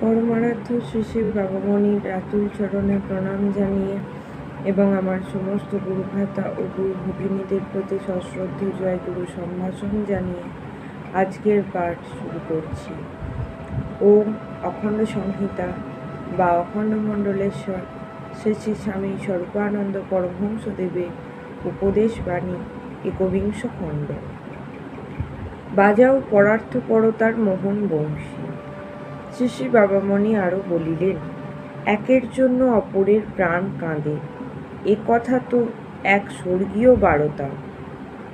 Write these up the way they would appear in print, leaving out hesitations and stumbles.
পরমারাধ্য শ্রী শ্রী বাবামণির আতুল চরণে প্রণাম জানিয়ে এবং আমার সমস্ত গুরুভ্রাতা ও গুরু ভগিনীদের প্রতি সশ্রদ্ধ জয় গুরু সম্ভাষণ জানিয়ে আজকের পাঠ শুরু করছি। ওম অখণ্ড সংহিতা বা অখণ্ড মণ্ডলেশ্বর শ্রী শ্রী স্বামী স্বরূপানন্দ পরমহংসদেবের উপদেশ বাণী একবিংশ খণ্ড। বাজাও পরার্থপরতার মোহন বংশী। শ্রী শ্রী বাবামণি আরও বলিলেন, একের জন্য অপরের প্রাণ কাঁদে, এ কথা তো এক স্বর্গীয় বারতা।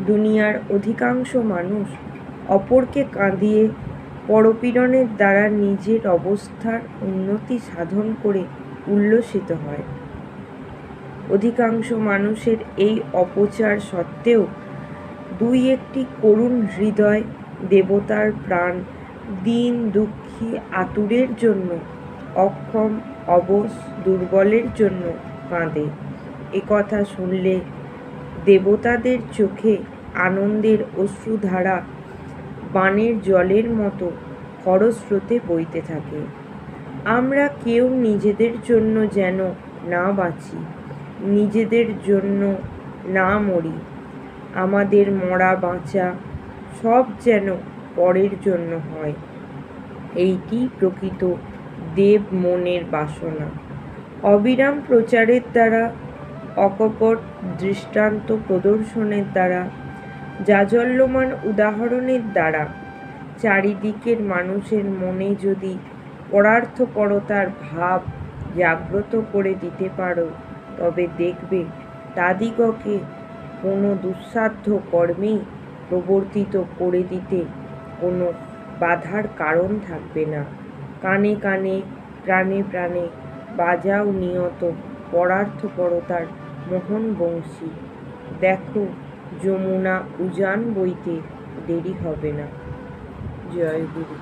দুনিয়ার অধিকাংশ মানুষ অপরকে কাঁদিয়ে পরপীড়নের দ্বারা নিজের অবস্থার উন্নতি সাধন করে উল্লসিত হয়। অধিকাংশ মানুষের এই অপচার সত্ত্বেও দুই একটি করুণ হৃদয় দেবতার প্রাণ দীন দুঃখী আতুরের জন্য, অক্ষম অবশ দুর্বলের জন্য কাঁদে। এ কথা শুনলে দেবতাদের চোখে আনন্দের অশ্রুধারা বানের জলের মতো খরস্রোতে বইতে থাকে। আমরা কেউ নিজেদের জন্য যেন না বাঁচি, নিজেদের জন্য না মরি। আমাদের মরা বাঁচা সব যেন পরের জন্য হয়। এইটি প্রকৃত দেব মনের বাসনা। অবিরাম প্রচারের দ্বারা, অকপট দৃষ্টান্ত প্রদর্শনের দ্বারা, জাজল্যমান উদাহরণের দ্বারা চারিদিকের মানুষের মনে যদি পরার্থপরতার ভাব জাগ্রত করে দিতে পারো, তবে দেখবে তাদিগকে কোনো দুঃসাধ্য কর্মেই প্রবর্তিত করে দিতে কোনো বাধার কারণ থাকবে না। কানে কানে প্রাণে প্রাণে বাজাও নিয়ত পরার্থপরতার মোহন বংশী। দেখো যমুনা উজান বইতে দেরি হবে না। জয় গুরু।